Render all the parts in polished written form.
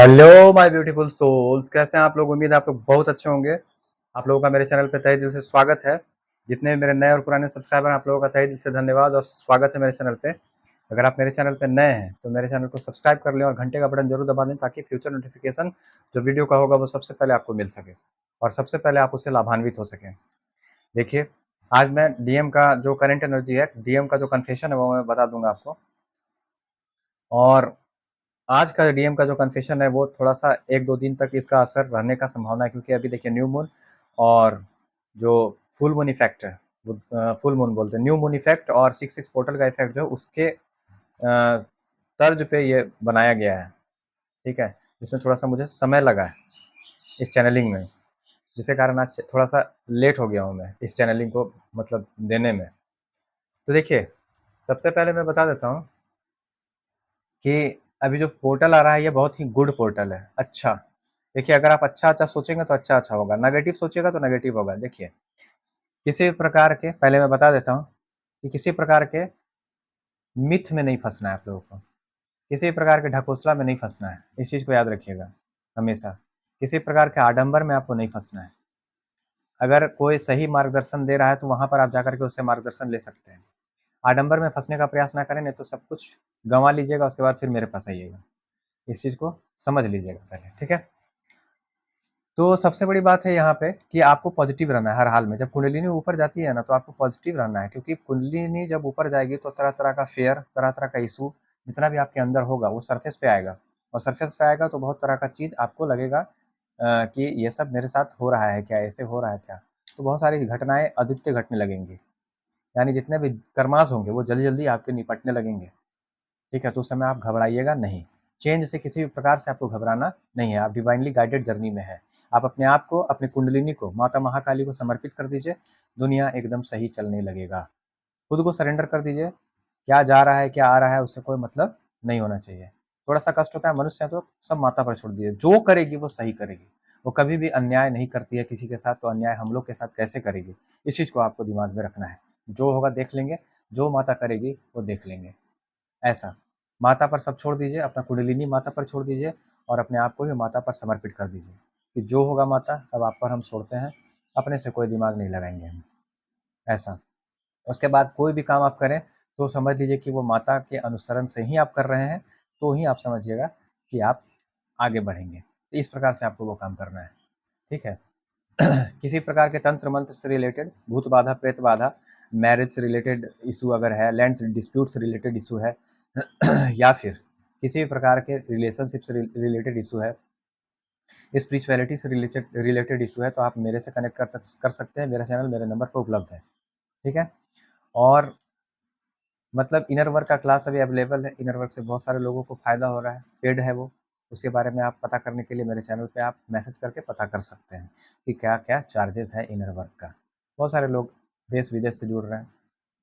Hello my beautiful souls, कैसे हैं आप लोग। उम्मीद है आप लोग बहुत अच्छे होंगे। आप लोगों का मेरे चैनल पे तहे दिल से स्वागत है। जितने भी मेरे नए और पुराने सब्सक्राइबर हैं, आप लोगों का तहे दिल से धन्यवाद और स्वागत है मेरे चैनल पे। अगर आप मेरे चैनल पे नए हैं तो मेरे चैनल को सब्सक्राइब कर लें और घंटे का बटन जरूर दबा दें, ताकि फ्यूचर नोटिफिकेशन जो वीडियो का होगा वो सबसे पहले आपको मिल सके और सबसे पहले आप उससे लाभान्वित हो सकें। देखिए, आज मैं डीएम का जो करंट एनर्जी है, डीएम का जो कन्फेशन है वो मैं बता दूंगा आपको। और आज का डीएम का जो कन्फेशन है वो थोड़ा-सा 1-2 दिन तक इसका असर रहने का संभावना है, क्योंकि अभी देखिए न्यू मून और जो फुल मून इफेक्ट है, वो फुल मून बोलते हैं, न्यू मून इफेक्ट और 6-6 पोर्टल का इफेक्ट जो है उसके तर्ज पे ये बनाया गया है। ठीक है? इसमें थोड़ा-सा मुझे समय लगा है इस चैनलिंग में, जिसके कारण आज थोड़ा-सा लेट हो गया हूँ मैं इस चैनलिंग को मतलब देने में। तो देखिए, सबसे पहले मैं बता देता हूँ कि अभी जो पोर्टल आ रहा है ये बहुत ही गुड पोर्टल है। अच्छा, देखिए, अगर आप अच्छा-अच्छा सोचेंगे तो अच्छा-अच्छा होगा, नेगेटिव सोचिएगा तो नेगेटिव होगा। देखिए, किसी भी प्रकार के, पहले मैं बता देता हूँ कि किसी प्रकार के मिथ में नहीं फँसना है आप लोगों को, किसी भी प्रकार के ढकोसला में नहीं फँसना है, इस चीज़ को याद रखिएगा हमेशा। किसी प्रकार के आडंबर में आपको नहीं फँसना है। अगर कोई सही मार्गदर्शन दे रहा है तो वहाँ पर आप जाकर के उससे मार्गदर्शन ले सकते हैं। आडंबर में फँसने का प्रयास ना करें, नहीं तो सब कुछ गँवा लीजिएगा, उसके बाद फिर मेरे पास आइएगा। इस चीज़ को समझ लीजिएगा पहले, ठीक है? तो सबसे बड़ी बात है यहाँ पे कि आपको पॉजिटिव रहना है हर हाल में। जब कुंडलिनी ऊपर जाती है ना, तो आपको पॉजिटिव रहना है, क्योंकि कुंडलिनी जब ऊपर जाएगी तो तरह-तरह का फ़ियर, तरह-तरह का इश्यू जितना भी आपके अंदर होगा वो सरफ़ेस पे आएगा, और सरफ़ेस पे आएगा तो बहुत तरह का चीज़ आपको लगेगा कि ये सब मेरे साथ हो रहा है क्या? ऐसे हो रहा है क्या? तो बहुत सारी घटनाएँ अद्वितीय घटने लगेंगी। यानी जितने भी कर्माश होंगे वो जल्दी-जल्दी आपके निपटने लगेंगे। ठीक है? तो उस समय आप घबराइएगा नहीं। चेंज से किसी भी प्रकार से आपको घबराना नहीं है, आप डिवाइनली गाइडेड जर्नी में हैं। आप अपने आप को, अपनी कुंडलिनी को, माता महाकाली को समर्पित कर दीजिए, दुनिया एकदम सही चलने लगेगा। खुद को सरेंडर कर दीजिए, क्या जा रहा है, क्या आ रहा है, उससे कोई मतलब नहीं होना चाहिए। थोड़ा-सा कष्ट होता है, मनुष्य है तो सब माता पर छोड़ दीजिए, जो करेगी वो सही करेगी। वो कभी भी अन्याय नहीं करती है किसी के साथ, तो अन्याय हम लोग के साथ कैसे करेगी? इस चीज़ को आपको दिमाग में रखना है। जो होगा देख लेंगे, जो माता करेगी वो देख लेंगे। ऐसा, माता पर सब छोड़ दीजिए, अपना कुंडलिनी माता पर छोड़ दीजिए और अपने आप को भी माता पर समर्पित कर दीजिए कि जो होगा माता, अब आप पर हम छोड़ते हैं, अपने से कोई दिमाग नहीं लगाएँगे हम, ऐसा। उसके बाद कोई भी काम आप करें तो समझ लीजिए कि वो माता के अनुसरण से ही आप कर रहे हैं, तो ही आप समझिएगा कि आप आगे बढ़ेंगे। तो इस प्रकार से आपको वो काम करना है, ठीक है? किसी प्रकार के तंत्र मंत्र से रिलेटेड, भूत बाधा, प्रेत बाधा, मैरिज से रिलेटेड इशू अगर है, लैंड डिस्प्यूट से रिलेटेड इशू है, या फिर किसी भी प्रकार के रिलेशनशिप से रिलेटेड इशू है, स्पिरिचुअलिटी से रिलेटेड रिलेटेड इशू है, तो आप मेरे से कनेक्ट कर सकते हैं। मेरा चैनल मेरे नंबर पर उपलब्ध है, ठीक है? और मतलब इनर वर्क का क्लास अभी अवेलेबल है। इनर वर्क से बहुत सारे लोगों को फ़ायदा हो रहा है, पेड है वो। उसके बारे में आप पता करने के लिए मेरे चैनल पे आप मैसेज करके पता कर सकते हैं कि क्या-क्या चार्जेस है इनर वर्क का। बहुत सारे लोग देश-विदेश से जुड़ रहे हैं,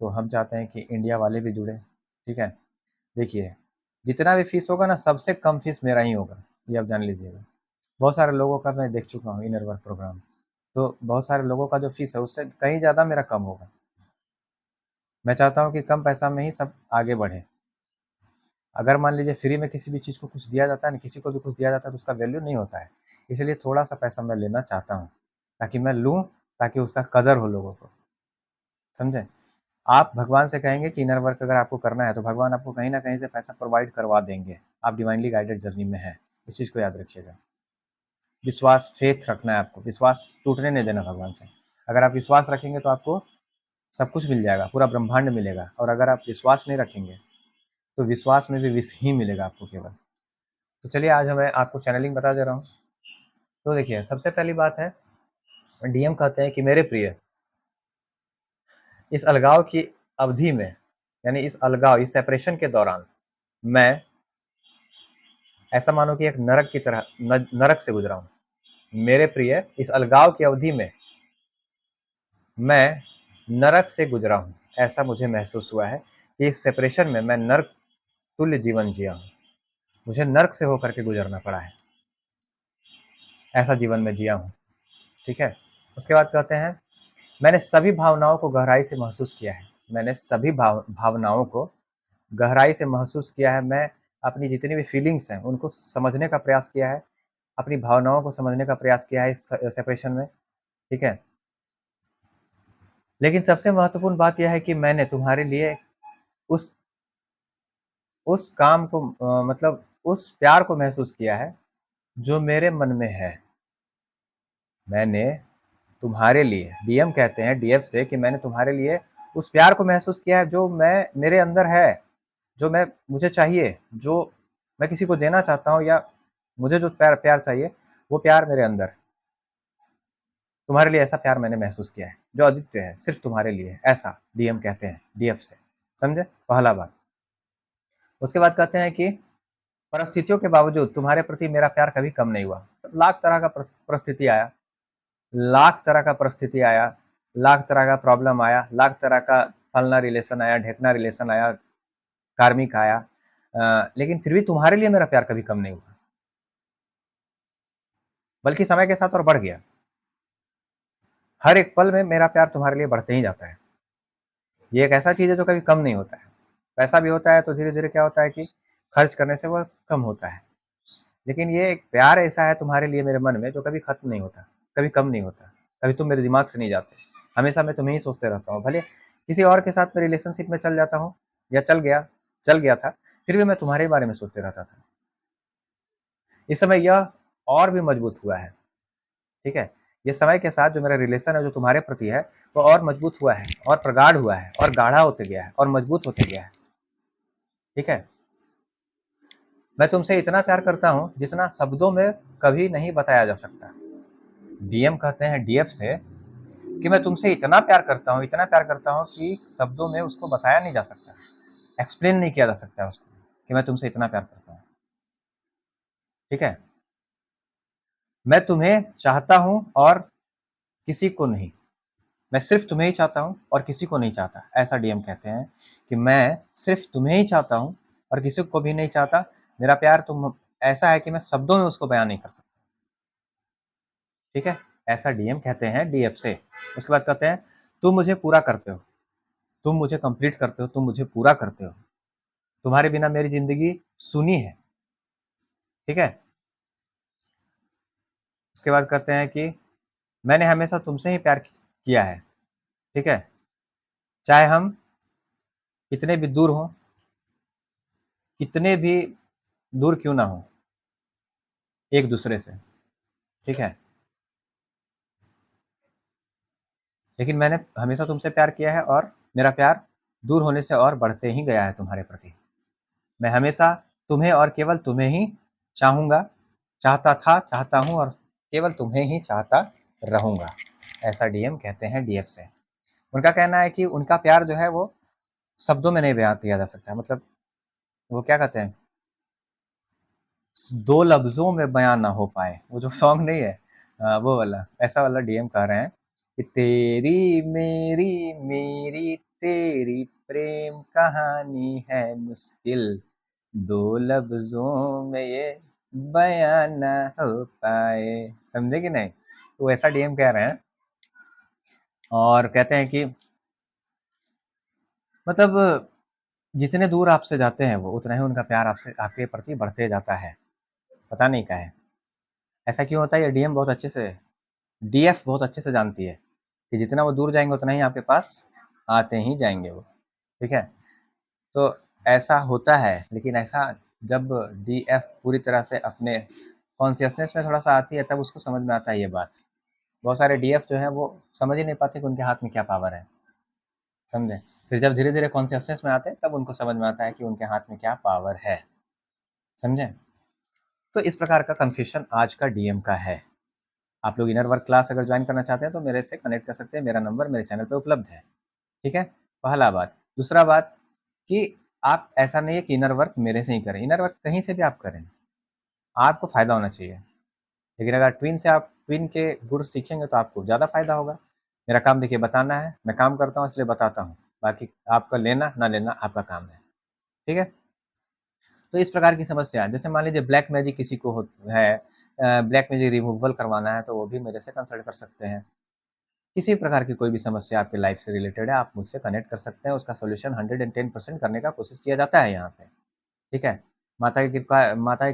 तो हम चाहते हैं कि इंडिया वाले भी जुड़ें, ठीक है? देखिए, जितना भी फ़ीस होगा ना, सबसे कम फ़ीस मेरा ही होगा, ये आप जान लीजिएगा। बहुत सारे लोगों का मैं देख चुका हूँ इनर वर्क प्रोग्राम, तो बहुत सारे लोगों का जो फ़ीस है उससे कहीं ज़्यादा मेरा कम होगा। मैं चाहता हूँ कि कम पैसा में ही सब आगे बढ़े। अगर मान लीजिए फ्री में किसी भी चीज़ को कुछ दिया जाता है ना, किसी को भी कुछ दिया जाता है तो उसका वैल्यू नहीं होता है। इसलिए थोड़ा-सा पैसा मैं लेना चाहता हूँ, ताकि मैं लूँ, ताकि उसका कदर हो लोगों को, समझे? आप भगवान से कहेंगे कि इनर वर्क अगर आपको करना है तो भगवान आपको कहीं न कहीं से पैसा प्रोवाइड करवा देंगे। आप डिवाइनली गाइडेड जर्नी में हैं, इस चीज़ को याद रखिएगा। विश्वास, फेथ रखना है आपको, विश्वास टूटने नहीं देना भगवान से। अगर आप विश्वास रखेंगे तो आपको सब कुछ मिल जाएगा, पूरा ब्रह्मांड मिलेगा, और अगर आप विश्वास नहीं रखेंगे, तो विश्वास में भी विष ही मिलेगा आपको केवल। तो चलिए, आज मैं आपको चैनलिंग बता दे रहा हूँ। तो देखिए, सबसे पहली बात है, डीएम कहते हैं कि मेरे प्रिय, इस अलगाव की अवधि में, यानी इस अलगाव, इस सेपरेशन के दौरान, मैं ऐसा मानो कि एक नरक की तरह नरक से गुजरा हूँ। मेरे प्रिय, इस अलगाव की अवधि में मैं नरक से गुजरा हूँ। ऐसा मुझे महसूस हुआ है कि इस सेपरेशन में मैं नरक तुल्य जीवन जिया हूँ। मुझे नरक से होकर के गुजरना पड़ा है, ऐसा जीवन में जिया हूँ, ठीक है? उसके बाद कहते हैं, मैंने सभी भावनाओं को गहराई से महसूस किया है। मैंने सभी भावनाओं को गहराई से महसूस किया है। मैं अपनी जितनी भी फीलिंग्स हैं उनको समझने का प्रयास किया है, अपनी भावनाओं को समझने का प्रयास किया है इस सेपरेशन में, ठीक है? लेकिन सबसे महत्वपूर्ण बात यह है कि मैंने तुम्हारे लिए उस उस काम को मतलब उस प्यार को महसूस किया है, जो मेरे मन में है। मैंने तुम्हारे लिए डीएम कहते हैं डीएफ से कि मैंने तुम्हारे लिए उस प्यार को महसूस किया है जो मैं मेरे अंदर है, जो मैं मुझे चाहिए, जो मैं किसी को देना चाहता हूँ या मुझे जो प्यार प्यार चाहिए, वो प्यार मेरे अंदर तुम्हारे लिए ऐसा प्यार मैंने महसूस किया है, जो अद्वितीय है, सिर्फ तुम्हारे लिए है, ऐसा डीएम कहते हैं डीएफ से। समझे? पहला बात। उसके बाद कहते हैं कि परिस्थितियों के बावजूद तुम्हारे प्रति मेरा प्यार कभी कम नहीं हुआ। तो लाख तरह का परिस्थिति आया, लाख तरह का परिस्थिति आया, लाख तरह का प्रॉब्लम आया, लाख तरह का फलना रिलेशन आया, ढेकना रिलेशन आया, कार्मिक आया, लेकिन फिर भी तुम्हारे लिए मेरा प्यार कभी कम नहीं हुआ, बल्कि समय के साथ और बढ़ गया। हर एक पल में मेरा प्यार तुम्हारे लिए बढ़ते ही जाता है। ये एक ऐसा चीज़ है जो कभी कम नहीं होता है। पैसा भी होता है तो धीरे-धीरे क्या होता है कि खर्च करने से वह कम होता है। लेकिन ये एक प्यार ऐसा है तुम्हारे लिए मेरे मन में जो कभी खत्म नहीं होता, कभी कम नहीं होता, कभी तुम मेरे दिमाग से नहीं जाते। हमेशा मैं तुम्हें ही सोचते रहता हूँ। भले किसी और के साथ मैं रिलेशनशिप में चल जाता हूँ या चल गया था, फिर भी मैं तुम्हारे बारे में सोचते रहता था। इस समय यह और भी मजबूत हुआ है, ठीक है? ये समय के साथ जो मेरा रिलेशन है जो तुम्हारे प्रति है, वो और मजबूत हुआ है और प्रगाढ़ हुआ है और गाढ़ा होते गया है और मजबूत होते गया है, ठीक है? मैं तुमसे इतना प्यार करता हूँ जितना शब्दों में कभी नहीं बताया जा सकता। डीएम कहते हैं डीएफ से कि मैं तुमसे इतना प्यार करता हूँ कि शब्दों में उसको बताया नहीं जा सकता, एक्सप्लेन नहीं किया जा सकता उसको कि मैं तुमसे इतना प्यार करता हूँ, ठीक है? मैं तुम्हें चाहता हूँ और किसी को नहीं। मैं सिर्फ तुम्हें ही चाहता हूँ और किसी को नहीं चाहता। ऐसा डीएम कहते हैं कि मैं सिर्फ तुम्हें ही चाहता हूँ और किसी को भी नहीं चाहता। मेरा प्यार तुम ऐसा है कि मैं शब्दों में उसको बयान नहीं कर सकता, ठीक है? ऐसा डीएम कहते हैं डीएफ से। उसके बाद कहते हैं तुम मुझे पूरा करते हो, तुम मुझे कंप्लीट करते हो, तुम मुझे पूरा करते हो। तुम्हारे बिना मेरी जिंदगी सुनी है, ठीक है? उसके बाद कहते हैं कि मैंने हमेशा तुमसे ही प्यार किया है, ठीक है? चाहे हम कितने भी दूर हों, कितने भी दूर क्यों ना हो एक दूसरे से, ठीक है? लेकिन मैंने हमेशा तुमसे प्यार किया है और मेरा प्यार दूर होने से और बढ़ते ही गया है तुम्हारे प्रति। मैं हमेशा तुम्हें और केवल तुम्हें ही चाहूँगा, चाहता था, चाहता हूँ और केवल तुम्हें ही चाहता रहूँगा। ऐसा डीएम कहते हैं डीएफ से। उनका कहना है कि उनका प्यार जो है वो शब्दों में नहीं बयान किया जा सकता, मतलब वो क्या कहते हैं, 2 लफ्ज़ों में बयान ना हो पाए, वो जो सॉन्ग नहीं है, वो वाला, ऐसा वाला डीएम कह रहे हैं कि तेरी मेरी मेरी तेरी प्रेम कहानी है मुश्किल, 2 लफ्ज़ों में ये बयान ना हो पाए। समझे कि नहीं? तो ऐसा डीएम कह रहे हैं और कहते हैं कि मतलब जितने दूर आपसे जाते हैं वो, उतना ही उनका प्यार आपसे आपके प्रति बढ़ते जाता है। पता नहीं काहे? ऐसा क्यों होता है? ये डीएम बहुत अच्छे से डीएफ बहुत अच्छे से जानती है कि जितना वो दूर जाएँगे उतना ही आपके पास आते ही जाएँगे वो, ठीक है? तो ऐसा होता है, लेकिन ऐसा जब डीएफ पूरी तरह से अपने कॉन्शियसनेस में थोड़ा-सा आती है तब उसको समझ में आता है ये बात। बहुत सारे डीएफ जो हैं वो समझ ही नहीं पाते कि उनके हाथ में क्या पावर है, समझे? फिर जब धीरे-धीरे कॉन्शियसनेस में आते हैं तब उनको समझ में आता है कि उनके हाथ में क्या पावर है, समझे? तो इस प्रकार का कन्फ्यूज़न आज का डीएम का है। आप लोग इनर वर्क क्लास अगर ज्वाइन करना चाहते हैं तो मेरे से कनेक्ट कर सकते हैं, मेरा नंबर मेरे चैनल पे उपलब्ध है, ठीक है? पहला बात। दूसरा बात कि आप ऐसा नहीं है कि इनर वर्क मेरे से ही करें, इनर वर्क कहीं से भी आप करें, आपको फ़ायदा होना चाहिए। लेकिन अगर ट्विन से आप ट्विन के गुण सीखेंगे तो आपको ज़्यादा फ़ायदा होगा। मेरा काम देखिए बताना है, मैं काम करता हूँ इसलिए बताता हूँ, बाकी आपका लेना ना लेना आपका काम है, ठीक है? तो इस प्रकार की समस्या जैसे मान लीजिए ब्लैक मैजिक किसी को है, ब्लैक मैजिक रिमूवल करवाना है तो वो भी मेरे से कंसल्ट कर सकते हैं। किसी प्रकार की कोई भी समस्या आपकी लाइफ से रिलेटेड है, आप मुझसे कनेक्ट कर सकते हैं, उसका सॉल्यूशन 110% करने का कोशिश किया जाता है यहाँ पे, ठीक है? माता की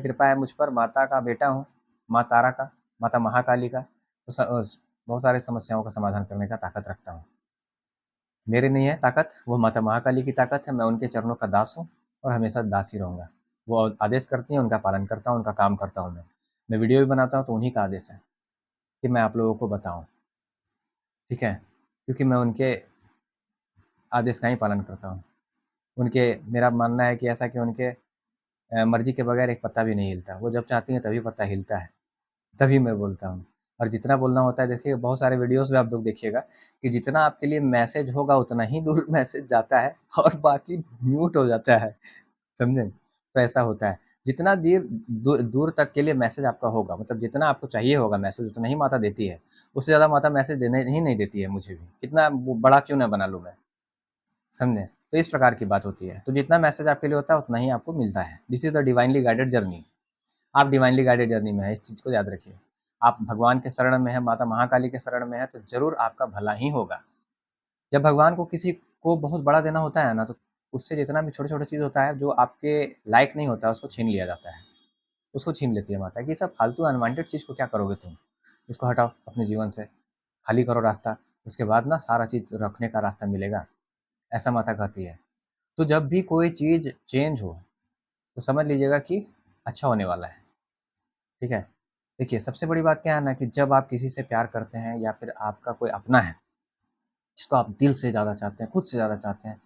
कृपा है मुझ पर, माता का बेटा हूँ, माँ तारा का, माता महाकाली का, तो बहुत सारी समस्याओं का समाधान करने का ताकत रखता हूँ। मेरे नहीं है ताकत, वो माता महाकाली की ताकत है, मैं उनके चरणों का दास हूँ और हमेशा दास ही रहूँगा। वो आदेश करती हैं, उनका पालन करता हूँ, उनका काम करता हूँ मैं। मैं वीडियो भी बनाता हूँ तो उन्हीं का आदेश है कि मैं आप लोगों को बताऊँ, ठीक है? क्योंकि मैं उनके आदेश का ही पालन करता हूँ। मेरा मानना है कि ऐसा कि उनके मर्ज़ी के बगैर एक पत्ता भी नहीं हिलता। वो जब चाहती हैं तभी पत्ता हिलता है, तभी मैं बोलता हूँ। और जितना बोलना होता है, देखिए बहुत सारे वीडियोज़ में आप लोग देखिएगा कि जितना आपके लिए मैसेज होगा उतना ही दूर मैसेज जाता है और बाकी म्यूट हो जाता है, समझे? तो ऐसा होता है। जितना दूर तक के लिए मैसेज आपका होगा, मतलब जितना आपको चाहिए होगा मैसेज, उतना ही माता देती है। उससे ज़्यादा माता मैसेज देने ही नहीं देती है मुझे भी, कितना वो बड़ा क्यों ना बना लूँ मैं, समझे? तो इस प्रकार की बात होती है। तो जितना मैसेज आपके लिए होता है उतना ही आपको मिलता है। This is the divinely guided journey. आप डिवाइनली गाइडेड जर्नी में हैं, इस चीज़ को याद रखिए। आप भगवान के शरण में हैं, माता महाकाली के शरण में हैं, तो ज़रूर आपका भला ही होगा। जब भगवान को किसी को बहुत बड़ा देना होता है ना, तो उससे जितना भी छोटे-छोटे चीज़ होता है, जो आपके लायक नहीं होता है, उसको छीन लिया जाता है। उसको छीन लेती है माता कि सब फालतू अनवांटेड चीज़ को क्या करोगे तुम? इसको हटाओ अपने जीवन से, खाली करो रास्ता, उसके बाद ना सारा चीज़ रखने का रास्ता मिलेगा, ऐसा माता कहती है। तो जब भी कोई चीज़ चेंज हो, तो समझ लीजिएगा कि अच्छा होने वाला है, ठीक है? देखिए, सबसे बड़ी बात क्या है ना कि जब आप किसी से प्यार करते हैं या फिर आपका कोई अपना है, जिसको आप दिल से ज़्यादा चाहते हैं, खुद से ज़्यादा चाहते हैं,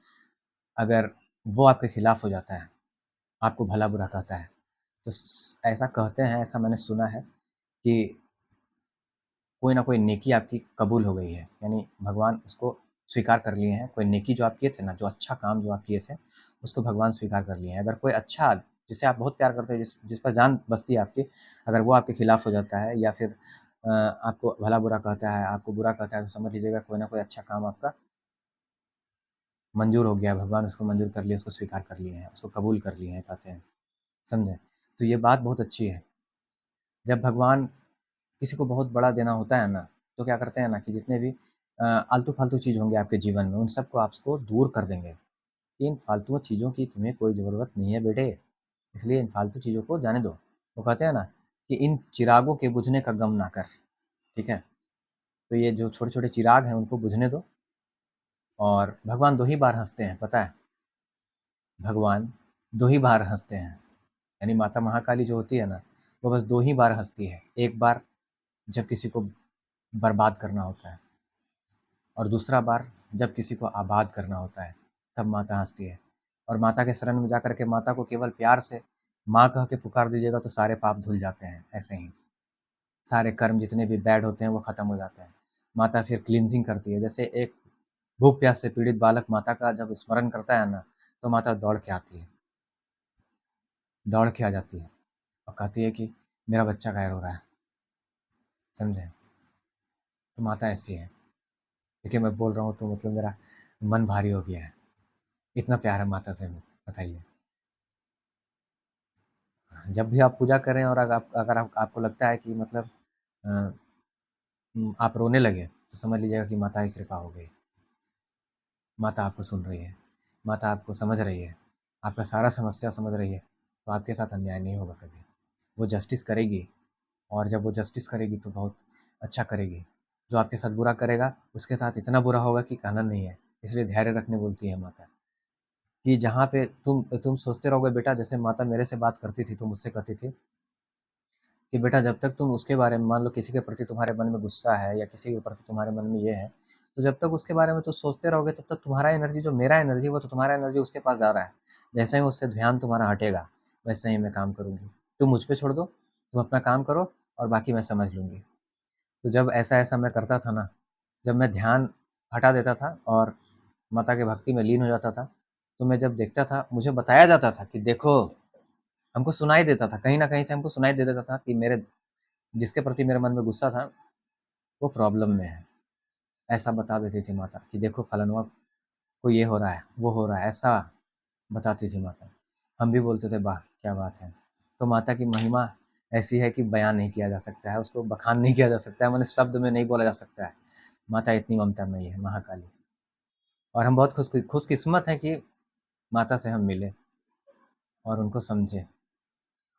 अगर वो आपके खिलाफ हो जाता है, आपको भला-बुरा कहता है, तो ऐसा कहते हैं, ऐसा मैंने सुना है कि कोई ना कोई नेकी आपकी कबूल हो गई है, यानी भगवान उसको स्वीकार कर लिए हैं। कोई नेकी जो आप किए थे ना, जो अच्छा काम जो आप किए थे, उसको भगवान स्वीकार कर लिए हैं। अगर कोई अच्छा, जिसे आप बहुत प्यार करते हैं, जिस पर जान बसती है आपकी, अगर वो आपके खिलाफ हो जाता है या फिर आपको भला-बुरा कहता है, आपको बुरा कहता है, तो समझ लीजिएगा कोई ना कोई अच्छा काम आपका मंज़ूर हो गया है, भगवान उसको मंज़ूर कर लिया, उसको स्वीकार कर लिए हैं, उसको कबूल कर लिए हैं, कहते हैं, समझे? तो ये बात बहुत अच्छी है। जब भगवान किसी को बहुत बड़ा देना होता है ना, तो क्या करते हैं ना कि जितने भी आलतू-फालतू चीज़ होंगे आपके जीवन में, उन सबको आपको दूर कर देंगे। इन फालतू चीज़ों की तुम्हें कोई ज़रूरत नहीं है बेटे, इसलिए इन फालतू चीज़ों को जाने दो। वो कहते हैं ना कि इन चिरागों के बुझने का गम ना कर, ठीक है? तो ये जो छोटे-छोटे चिराग हैं, उनको बुझने दो। और भगवान 2 ही बार हँसते हैं, पता है? भगवान 2 ही बार हँसते हैं, यानी माता महाकाली जो होती है ना, वो बस 2 ही बार हँसती है। एक बार जब किसी को बर्बाद करना होता है, और दूसरा बार जब किसी को आबाद करना होता है, तब माता हँसती है। और माता के शरण में जाकर के माता को केवल प्यार से माँ कह के पुकार दीजिएगा तो सारे पाप धुल जाते हैं, ऐसे ही। सारे कर्म जितने भी बैड होते हैं वो खत्म हो जाते हैं। माता फिर क्लींजिंग करती है, जैसे एक भूख प्यास से पीड़ित बालक माता का जब स्मरण करता है ना, तो माता दौड़ के आती है, दौड़ के आ जाती है और कहती है कि मेरा बच्चा घायल हो रहा है, समझे? तो माता ऐसी है। देखिए मैं बोल रहा हूँ तो मतलब मेरा मन भारी हो गया है, इतना प्यार है माता से, बताइए। जब भी आप पूजा करें और अगर आपको लगता है कि मतलब अ, आप रोने लगे, तो समझ लीजिएगा कि माता की कृपा हो गई। माता आपको सुन रही है, माता आपको समझ रही है, आपका सारा समस्या समझ रही है, तो आपके साथ अन्याय नहीं होगा कभी। वो जस्टिस करेगी, और जब वो जस्टिस करेगी तो बहुत अच्छा करेगी। जो आपके साथ बुरा करेगा, उसके साथ इतना बुरा होगा कि कहना नहीं है। इसलिए धैर्य रखने बोलती है माता, कि जहाँ पे तुम सोचते रहोगे बेटा, जैसे माता मेरे से बात करती थी, तो मुझसे कहती थी कि बेटा जब तक तुम उसके बारे में, मान लो किसी के प्रति तुम्हारे मन में गुस्सा है या किसी के प्रति तुम्हारे मन में ये है, तो जब तक उसके बारे में तुम सोचते रहोगे, तब तक तुम्हारा एनर्जी, जो मेरा एनर्जी, वो तो तुम्हारा एनर्जी उसके पास जा रहा है। जैसे ही उससे ध्यान तुम्हारा हटेगा, वैसे ही मैं काम करूँगी। तुम मुझ पे छोड़ दो, तुम अपना काम करो और बाकी मैं समझ लूँगी। तो जब ऐसा-ऐसा मैं करता था ना, जब मैं ध्यान हटा देता था और माता की भक्ति में लीन हो जाता था, तो मैं जब देखता था, मुझे बताया जाता था कि देखो, हमको सुनाई देता था, कहीं न कहीं से हमको सुनाई दे देता था कि मेरे जिसके प्रति मेरे मन में गुस्सा था, वो प्रॉब्लम में है। ऐसा बता देती थी माता कि देखो फलानवा को ये हो रहा है, वो हो रहा है, ऐसा बताती थी माता। हम भी बोलते थे वाह! क्या बात है। तो माता की महिमा ऐसी है कि बयान नहीं किया जा सकता है, उसको बखान नहीं किया जा सकता है, माने शब्द में नहीं बोला जा सकता है। माता इतनी ममतामयी है, महाकाली। और हम बहुत खुशकिस्मत हैं कि माता से हम मिले और उनको समझे।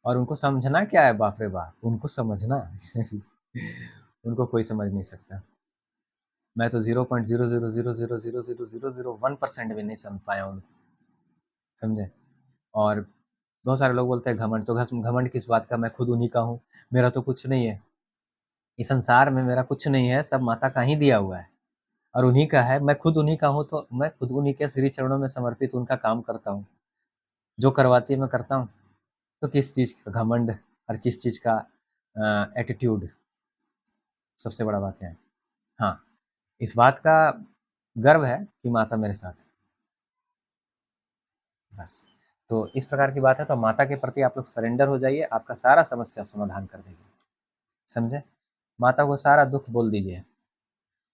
और उनको समझना क्या है, बाप रे बाप, उनको समझना उनको कोई समझ नहीं सकता। मैं तो 0.000000001% भी नहीं समझ पाया उनको, समझे? और बहुत सारे लोग बोलते हैं घमंड, तो घमंड किस बात का, मैं खुद उन्हीं का हूँ, मेरा तो कुछ नहीं है, इस संसार में मेरा कुछ नहीं है, सब माता का ही दिया हुआ है और उन्हीं का है, मैं खुद उन्हीं का हूँ, तो मैं खुद उन्हीं के श्री चरणों में समर्पित उनका काम करता हूँ, जो करवाती है मैं करता हूँ। तो किस चीज़ का घमंड और किस चीज़ का एटीट्यूड, सबसे बड़ा बात है। हाँ, इस बात का गर्व है कि माता मेरे साथ है, बस। तो इस प्रकार की बात है, तो माता के प्रति आप लोग सरेंडर हो जाइए, आपका सारा समस्या समाधान कर देगी, समझे? माता को सारा दुख बोल दीजिए।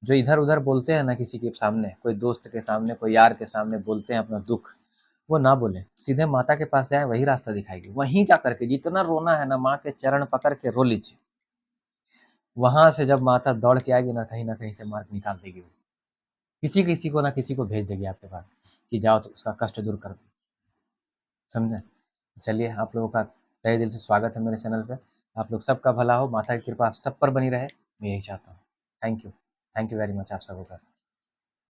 जो इधर-उधर बोलते हैं ना किसी के सामने, कोई दोस्त के सामने, कोई यार के सामने बोलते हैं अपना दुःख, वो ना बोलें, सीधे माता के पास जाएँ, वही रास्ता दिखाएगी। वहीं जाकर के जितना रोना है ना, माँ के चरण पकड़ के रो लीजिए। वहाँ से जब माता दौड़ के आएगी ना, कहीं न कहीं से मार्ग निकाल देगी वो। किसी-किसी को ना किसी को भेज देगी आपके पास, कि जाओ तो उसका कष्ट दूर कर दो, समझे? चलिए, आप लोगों का तहे दिल से स्वागत है मेरे चैनल पे। आप लोग सबका भला हो, माता की कृपा आप सब पर बनी रहे, मैं यही चाहता हूँ। थैंक यू वेरी मच आप सबों का।